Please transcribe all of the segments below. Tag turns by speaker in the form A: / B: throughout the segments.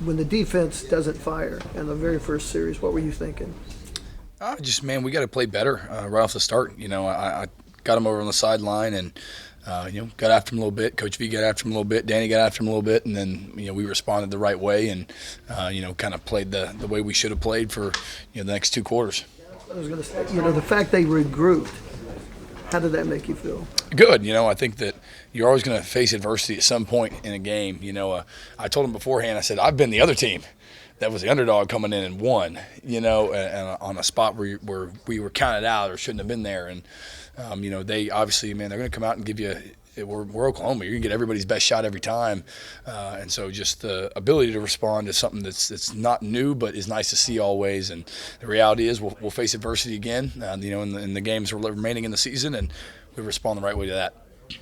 A: when the defense doesn't fire in the very first series, what were you thinking?
B: Man, we got to play better right off the start. I got him over on the sideline and, got after him a little bit. Coach V got after him a little bit. Danny got after him a little bit. And then, we responded the right way and, kind of played the way we should have played for, the next 2 quarters.
A: I was going to say, the fact they regrouped, how did that make you feel?
B: Good. I think that you're always going to face adversity at some point in a game. I told him beforehand, I said, I've been the other team that was the underdog coming in and won, and on a spot where we were counted out or shouldn't have been there. And, they obviously, man, they're going to come out and give you we're Oklahoma. You're going to get everybody's best shot every time. And so just the ability to respond to something that's not new but is nice to see always. And the reality is we'll face adversity again, in the games remaining in the season, and we respond the right way to that.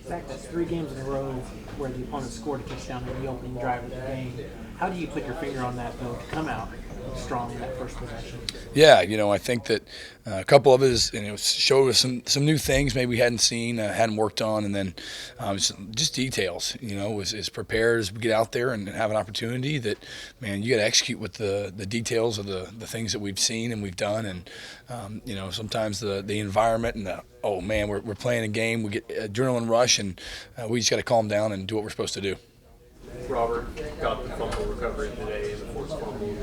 C: Zach, that's 3 games in a row where the opponent scored a touchdown in the opening drive of the game. How do you put your finger on that, though, to come out strong in that first possession?
B: Yeah, I think that a couple of it showed us some new things maybe we hadn't seen, hadn't worked on, and then just details, is prepared as we get out there and have an opportunity that, man, you got to execute with the details of the things that we've seen and we've done. And, sometimes the environment and we're playing a game, we get adrenaline rush, and we just got to calm down and do what we're supposed to do.
D: Robert got the fumble recovery today and the forced fumble.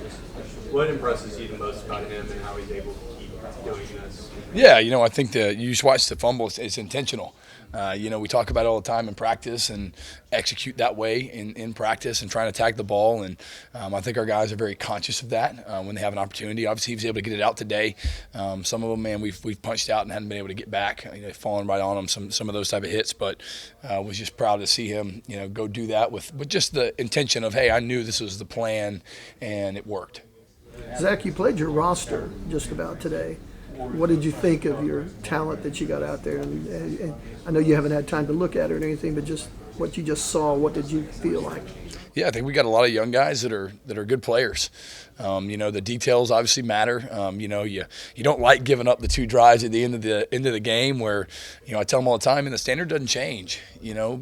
D: What impresses you the most about him and how he's able to keep doing this?
B: Yeah, I think you just watch the fumble. It's intentional. We talk about it all the time in practice and execute that way in practice and trying to attack the ball. And I think our guys are very conscious of that when they have an opportunity. Obviously, he was able to get it out today. Some of them, man, we've punched out and hadn't been able to get back. Falling right on them, some of those type of hits. But was just proud to see him, go do that with just the intention of, hey, I knew this was the plan and it worked.
A: Zach, you played your roster just about today. What did you think of your talent that you got out there? And I know you haven't had time to look at it or anything, but just what you just saw, what did you feel like?
B: Yeah, I think we got a lot of young guys that are good players. The details obviously matter. You don't like giving up the 2 drives at the end of the game where, I tell them all the time, and the standard doesn't change.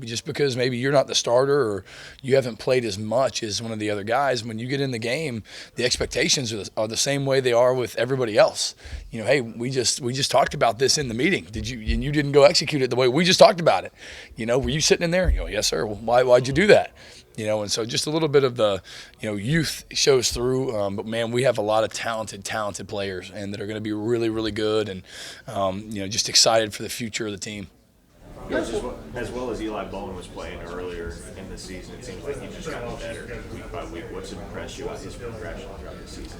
B: Just because maybe you're not the starter or you haven't played as much as one of the other guys, when you get in the game, the expectations are the same way they are with everybody else. Hey, we just talked about this in the meeting. Did you? And you didn't go execute it the way we just talked about it. Were you sitting in there? Yes, sir. Well, why'd you do that? And so just a little bit of the, youth shows through. But, man, we have a lot of talented players and that are going to be really, really good and, just excited for the future of the team.
E: Yeah, as well as Eli Bowen was playing earlier in the season, it seems like he just got better week by week. What's impressed you about his progression throughout the season?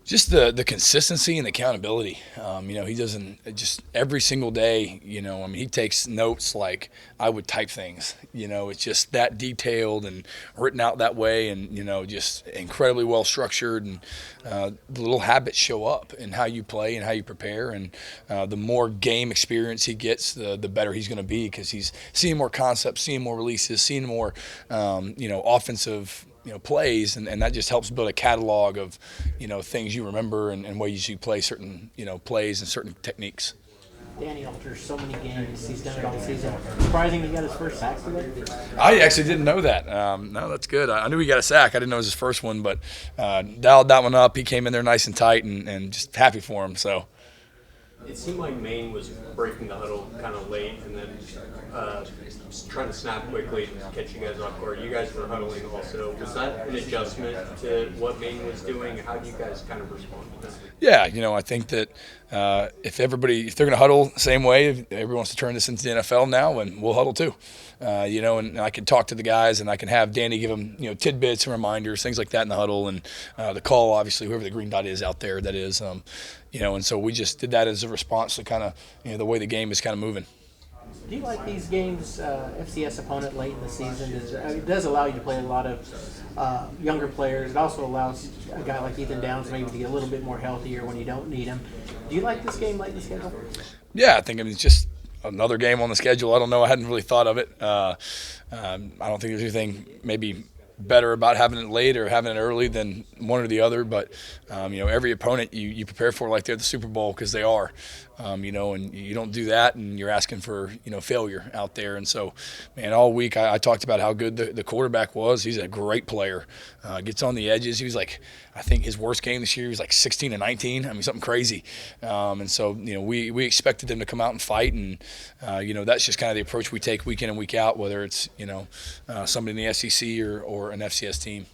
B: Just the consistency and accountability. He doesn't just every single day, he takes notes like I would type things. It's just that detailed and written out that way and, just incredibly well structured. And the little habits show up in how you play and how you prepare. And the more game experience he gets, the better he's going to be because he's seeing more concepts, seeing more releases, seeing more, offensive plays, and that just helps build a catalog of, things you remember and ways you play certain, plays and certain techniques.
C: Danny alters so many games. He's done it all season. Surprising he got his first sack today.
B: I actually didn't know that. No, that's good. I knew he got a sack. I didn't know it was his first one, but dialed that one up. He came in there nice and tight and just happy for him. So.
D: It seemed like Maine was breaking the huddle kind of late and then trying to snap quickly and catch you guys off guard. You guys were huddling also. Was that an adjustment to what Maine was doing? How do you guys kind of respond to that?
B: Yeah, I think that if they're going to huddle the same way, everyone wants to turn this into the NFL now, and we'll huddle too. And I can talk to the guys, and I can have Danny give them, tidbits and reminders, things like that in the huddle, and the call, obviously, whoever the green dot is out there, that is, and so we just did that as a response to kind of, the way the game is kind of moving.
C: Do you like these games, FCS opponent late in the season? It does allow you to play a lot of younger players. It also allows a guy like Ethan Downs maybe to get a little bit more healthier when you don't need him. Do you like this game late in the schedule?
B: Yeah, I think it's just another game on the schedule. I don't know. I hadn't really thought of it. I don't think there's anything maybe better about having it late or having it early than one or the other, but every opponent you prepare for like they're the Super Bowl because they are. you know, and you don't do that, and you're asking for, you know, failure out there. And so, man, all week I talked about how good the quarterback was. He's a great player. Gets on the edges. He was like, I think his worst game this year was like 16 to 19. I mean, something crazy. And so, you know, we expected them to come out and fight, and you know, that's just kind of the approach we take week in and week out, whether it's, you know, somebody in the SEC or an FCS team.